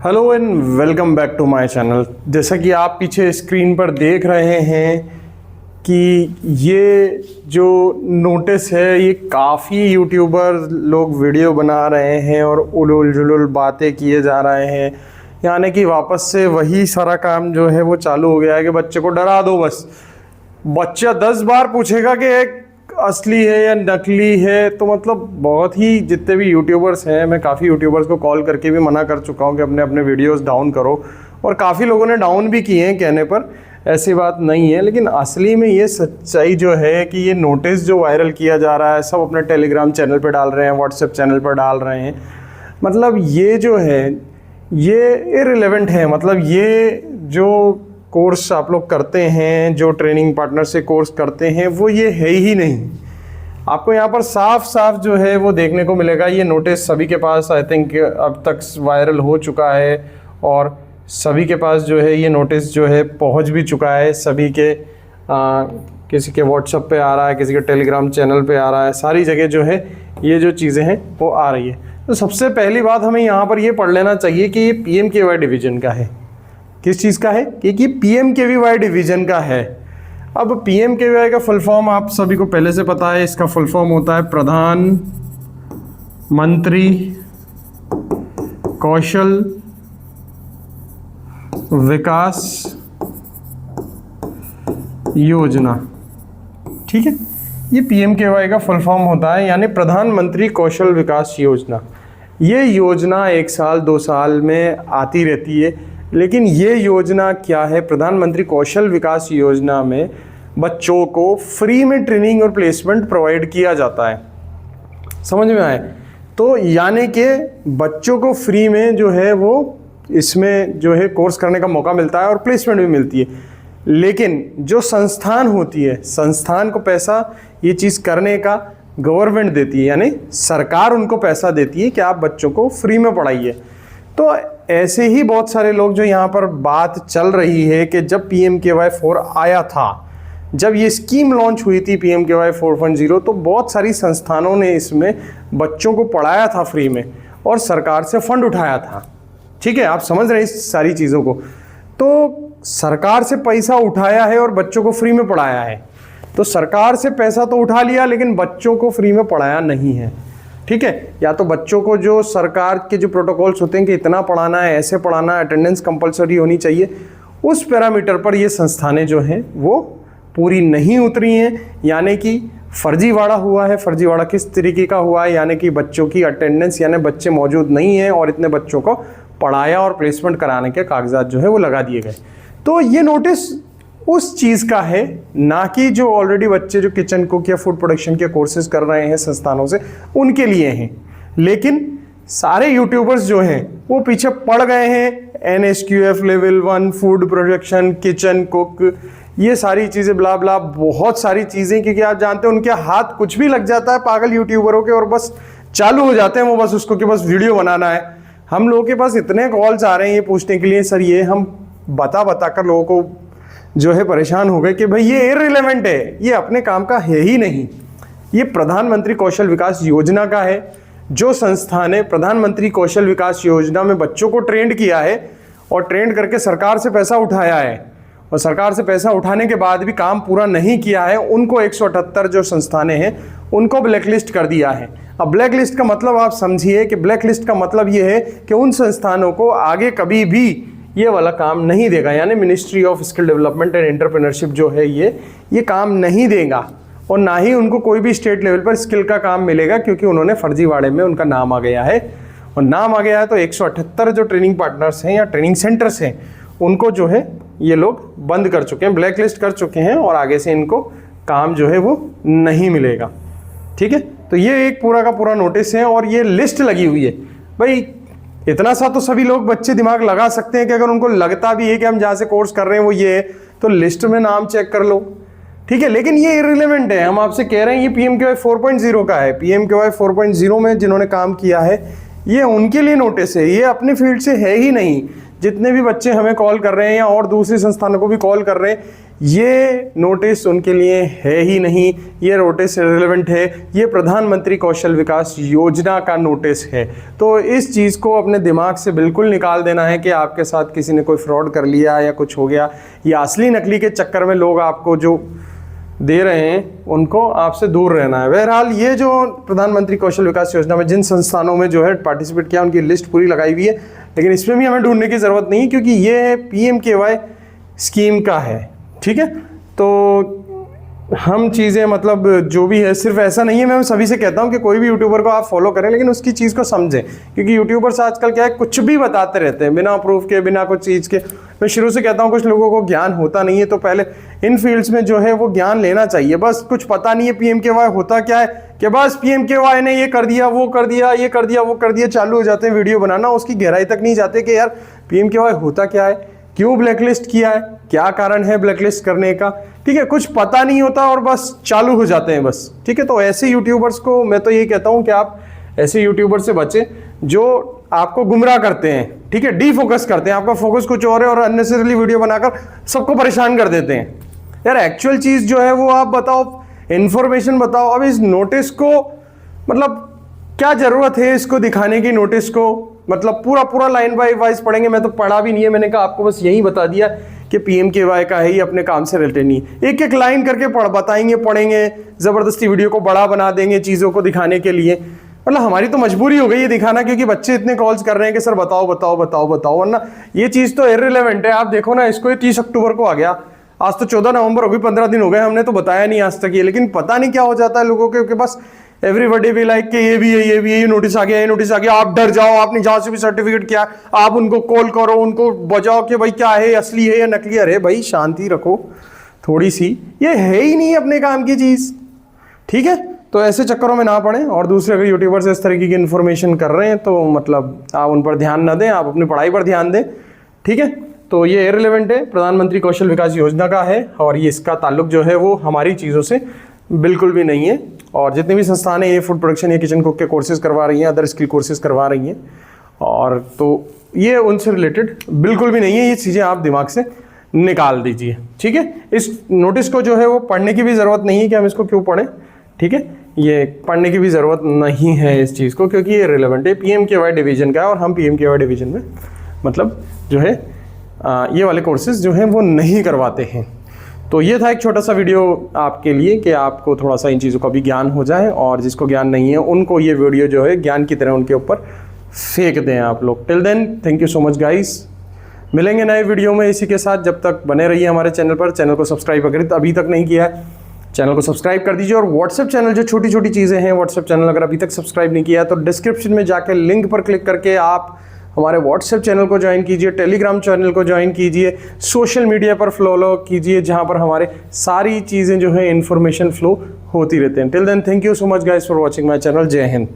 Hello and welcome back to my channel. जैसा कि आप पीछे स्क्रीन पर देख रहे हैं कि ये जो नोटिस है ये काफ़ी यूट्यूबर लोग वीडियो बना रहे हैं और उलूल जुलूल बातें किए जा रहे हैं, यानी कि वापस से वही सारा काम जो है वो चालू हो गया है कि बच्चे को डरा दो। बस बच्चा 10 बार पूछेगा कि एक असली है या नकली है। तो मतलब बहुत ही जितने भी यूट्यूबर्स हैं, मैं काफ़ी यूट्यूबर्स को कॉल करके भी मना कर चुका हूं कि अपने अपने वीडियोस डाउन करो, और काफ़ी लोगों ने डाउन भी किए हैं कहने पर, ऐसी बात नहीं है। लेकिन असली में ये सच्चाई जो है कि ये नोटिस जो वायरल किया जा रहा है, सब अपने टेलीग्राम चैनल पर डाल रहे हैं, व्हाट्सएप चैनल पर डाल रहे हैं। मतलब ये जो है ये इररिलेवेंट है। मतलब ये जो कोर्स आप लोग करते हैं, जो ट्रेनिंग पार्टनर से कोर्स करते हैं, वो ये है ही नहीं। आपको यहाँ पर साफ साफ जो है वो देखने को मिलेगा। ये नोटिस सभी के पास आई थिंक अब तक वायरल हो चुका है, और सभी के पास जो है ये नोटिस जो है पहुँच भी चुका है। सभी के किसी के व्हाट्सएप पे आ रहा है, किसी के टेलीग्राम चैनल पे आ रहा है, सारी जगह जो है ये जो चीज़ें हैं वो आ रही है। तो सबसे पहली बात हमें यहाँ पर ये पढ़ लेना चाहिए कि ये PMKVY डिवीज़न का है। किस चीज़ का है? कि PMKVY डिवीज़न का है। अब PMKVY का फुल फॉर्म आप सभी को पहले से पता है। इसका फुल फॉर्म होता है प्रधानमंत्री कौशल विकास योजना। ठीक है, ये PMKVY का फुल फॉर्म होता है, यानी प्रधानमंत्री कौशल विकास योजना। ये योजना 1 साल 2 साल में आती रहती है। लेकिन ये योजना क्या है? प्रधानमंत्री कौशल विकास योजना में बच्चों को फ्री में ट्रेनिंग और प्लेसमेंट प्रोवाइड किया जाता है। समझ में आए? तो यानी कि बच्चों को फ्री में जो है वो इसमें जो है कोर्स करने का मौका मिलता है और प्लेसमेंट भी मिलती है। लेकिन जो संस्थान होती है, संस्थान को पैसा ये चीज़ करने का गवर्नमेंट देती है, यानी सरकार उनको पैसा देती है कि आप बच्चों को फ्री में पढ़ाइए। तो ऐसे ही बहुत सारे लोग जो यहाँ पर बात चल रही है कि जब PMKVY 4 आया था, जब ये स्कीम लॉन्च हुई थी PMKVY 4.0, तो बहुत सारी संस्थानों ने इसमें बच्चों को पढ़ाया था फ्री में और सरकार से फंड उठाया था। ठीक है, आप समझ रहे हैं इस सारी चीज़ों को। तो सरकार से पैसा उठाया है और बच्चों को फ्री में पढ़ाया है। तो सरकार से पैसा तो उठा लिया, लेकिन बच्चों को फ्री में पढ़ाया नहीं है। ठीक है, या तो बच्चों को जो सरकार के जो प्रोटोकॉल्स होते हैं कि इतना पढ़ाना है, ऐसे पढ़ाना है, अटेंडेंस कंपलसरी होनी चाहिए, उस पैरामीटर पर ये संस्थानें जो हैं वो पूरी नहीं उतरी हैं, यानी कि फर्जीवाड़ा हुआ है। फर्जीवाड़ा किस तरीके का हुआ है? यानी कि बच्चों की अटेंडेंस, यानी बच्चे मौजूद नहीं हैं और इतने बच्चों को पढ़ाया और प्लेसमेंट कराने के कागजात जो है वो लगा दिए गए। तो ये नोटिस उस चीज़ का है, ना कि जो ऑलरेडी बच्चे जो किचन कुक या फूड प्रोडक्शन के कोर्सेज कर रहे हैं संस्थानों से, उनके लिए हैं। लेकिन सारे यूट्यूबर्स जो हैं वो पीछे पड़ गए हैं। NSQF level 1 food production, kitchen cook, ये सारी चीज़ें ब्ला ब्ला, बहुत सारी चीज़ें, क्योंकि आप जानते हैं उनके हाथ कुछ भी लग जाता है पागल यूट्यूबरों के, और बस चालू हो जाते हैं वो बस उसको कि बस वीडियो बनाना है। हम लोगों के पास इतने कॉल्स आ रहे हैं ये पूछने के लिए, सर ये हम बता कर लोगों को जो है परेशान हो गए कि भाई ये इररिलेवेंट है, ये अपने काम का है ही नहीं। ये प्रधानमंत्री कौशल विकास योजना का है। जो संस्था ने प्रधानमंत्री कौशल विकास योजना में बच्चों को ट्रेंड किया है और ट्रेंड करके सरकार से पैसा उठाया है, और सरकार से पैसा उठाने के बाद भी काम पूरा नहीं किया है, उनको 178 जो संस्थानें हैं उनको ब्लैकलिस्ट कर दिया है। अब ब्लैकलिस्ट का मतलब आप समझिए कि ब्लैकलिस्ट का मतलब ये है कि उन संस्थानों को आगे कभी भी ये वाला काम नहीं देगा, यानी ministry of skill development and entrepreneurship जो है ये काम नहीं देगा, और ना ही उनको कोई भी स्टेट लेवल पर स्किल का काम मिलेगा, क्योंकि उन्होंने फर्जीवाड़े में उनका नाम आ गया है। और नाम आ गया है तो 178 जो ट्रेनिंग पार्टनर्स हैं या ट्रेनिंग सेंटर्स हैं उनको जो है ये लोग बंद कर चुके हैं, ब्लैकलिस्ट कर चुके हैं, और आगे से इनको काम जो है वो नहीं मिलेगा। ठीक है, तो ये एक पूरा का पूरा नोटिस है और ये लिस्ट लगी हुई है। भाई इतना सा तो सभी लोग बच्चे दिमाग लगा सकते हैं कि अगर उनको लगता भी है कि हम जहाँ से कोर्स कर रहे हैं वो ये है, तो लिस्ट में नाम चेक कर लो। ठीक है, लेकिन ये इररिलेवेंट है। हम आपसे कह रहे हैं ये PMKVY 4.0 का है। PMKVY 4.0 में जिन्होंने काम किया है ये उनके लिए नोटिस है, ये अपनी फील्ड से है ही नहीं। जितने भी बच्चे हमें कॉल कर रहे हैं या और दूसरी संस्थानों को भी कॉल कर रहे हैं, ये नोटिस उनके लिए है ही नहीं, ये नोटिस रिलेवेंट है, ये प्रधानमंत्री कौशल विकास योजना का नोटिस है। तो इस चीज़ को अपने दिमाग से बिल्कुल निकाल देना है कि आपके साथ किसी ने कोई फ्रॉड कर लिया या कुछ हो गया, या असली नकली के चक्कर में लोग आपको जो दे रहे हैं उनको आपसे दूर रहना है। बहरहाल ये जो प्रधानमंत्री कौशल विकास योजना में जिन संस्थानों में जो है पार्टिसिपेट किया उनकी लिस्ट पूरी लगाई हुई है, लेकिन इसमें भी हमें ढूंढने की ज़रूरत नहीं, क्योंकि ये PMKY स्कीम का है। ठीक है, तो हम चीज़ें मतलब जो भी है, सिर्फ ऐसा नहीं है, मैं सभी से कहता हूँ कि कोई भी यूट्यूबर को आप फॉलो करें, लेकिन उसकी चीज़ को समझें, क्योंकि यूट्यूबर्स आजकल क्या है, कुछ भी बताते रहते हैं बिना प्रूफ के, बिना कुछ चीज़ के। मैं शुरू से कहता हूँ कुछ लोगों को ज्ञान होता नहीं है, तो पहले इन फील्ड्स में जो है वो ज्ञान लेना चाहिए। बस कुछ पता नहीं है PMKY होता क्या है, कि बस PMKY ने ये कर दिया, वो कर दिया, ये कर दिया, वो कर दिया, चालू हो जाते हैं वीडियो बनाना, उसकी गहराई तक नहीं जाते कि यार PMKY होता क्या है, क्यों ब्लैकलिस्ट किया है, क्या कारण है ब्लैकलिस्ट करने का। ठीक है, कुछ पता नहीं होता और बस चालू हो जाते हैं बस। ठीक है, तो ऐसे यूट्यूबर्स को मैं तो ये कहता हूं कि आप ऐसे यूट्यूबर से बचें जो आपको गुमराह करते हैं। ठीक है, डीफोकस करते हैं, आपका फोकस कुछ और है और अननेसेसरली वीडियो बनाकर सबको परेशान कर देते हैं। यार एक्चुअल चीज जो है वो आप बताओ, इंफॉर्मेशन बताओ। अब इस नोटिस को मतलब क्या जरूरत है इसको दिखाने की, नोटिस को मतलब पूरा लाइन बाय वाइज पढ़ेंगे, मैं तो पढ़ा भी नहीं है, मैंने कहा आपको बस यही बता दिया कि PMKY का है, ही अपने काम से रिलेटेड नहीं। एक एक लाइन करके बताएंगे, पढ़ेंगे, जबरदस्ती वीडियो को बड़ा बना देंगे चीज़ों को दिखाने के लिए। मतलब हमारी तो मजबूरी हो गई है दिखाना, क्योंकि बच्चे इतने कॉल्स कर रहे हैं कि सर बताओ बताओ बताओ बताओ, वरना ये चीज़ तो इररिलेवेंट है। आप देखो ना, इसको 30 अक्टूबर को आ गया, आज तो 14 नवंबर हो गई, 15 दिन हो गए, हमने तो बताया नहीं आज तक ये। लेकिन पता नहीं क्या हो जाता है लोगों के बस एवरीबॉडी भी लाइक कि ये भी है, ये भी है, ये नोटिस आ गया, ये नोटिस आ गया, आप डर जाओ, आपने जहां से भी सर्टिफिकेट किया आप उनको कॉल करो, उनको बजाओ कि भाई क्या है, असली है या नकली। अरे भाई शांति रखो थोड़ी सी, ये है ही नहीं अपने काम की चीज। ठीक है, तो ऐसे चक्करों में ना पड़े। और दूसरे अगर यूट्यूबर्स इस तरीके की इन्फॉर्मेशन कर रहे हैं तो मतलब आप उन पर ध्यान ना दें, आप अपनी पढ़ाई पर ध्यान दें। ठीक है, तो ये इररिलेवेंट है, प्रधानमंत्री कौशल विकास योजना का है और ये इसका ताल्लुक जो है वो हमारी चीज़ों से बिल्कुल भी नहीं है। और जितनी भी संस्थान है ये फूड प्रोडक्शन या किचन कुक के कोर्सेज करवा रही हैं, अदर स्किल कोर्सेज करवा रही हैं, और तो ये उनसे रिलेटेड बिल्कुल भी नहीं है। ये चीज़ें आप दिमाग से निकाल दीजिए। ठीक है, इस नोटिस को जो है वो पढ़ने की भी ज़रूरत नहीं है कि हम इसको क्यों पढ़ें। ठीक है, ये पढ़ने की भी ज़रूरत नहीं है इस चीज़ को, क्योंकि ये रिलेवेंट है, PMKY डिवीज़न का है और हम PMKY डिवीज़न में मतलब जो है ये वाले कोर्सेज जो हैं वो नहीं करवाते हैं। तो ये था एक छोटा सा वीडियो आपके लिए कि आपको थोड़ा सा इन चीज़ों का भी ज्ञान हो जाए, और जिसको ज्ञान नहीं है उनको ये वीडियो जो है ज्ञान की तरह उनके ऊपर फेंक दें आप लोग। Till then thank you so much guys, मिलेंगे नए वीडियो में इसी के साथ। जब तक बने रहिए हमारे चैनल पर। चैनल को सब्सक्राइब अगर अभी तक नहीं किया है चैनल को सब्सक्राइब कर दीजिए, और व्हाट्सएप चैनल जो छोटी छोटी चीज़ें हैं, व्हाट्सएप चैनल अगर अभी तक सब्सक्राइब नहीं किया है तो डिस्क्रिप्शन में जाकर लिंक पर क्लिक करके आप हमारे व्हाट्सएप चैनल को ज्वाइन कीजिए, टेलीग्राम चैनल को ज्वाइन कीजिए, सोशल मीडिया पर फॉलो कीजिए जहां पर हमारे सारी चीज़ें जो है इन्फॉर्मेशन फ्लो होती रहते हैं। Till then thank you so much guys for watching my channel. जय हिंद।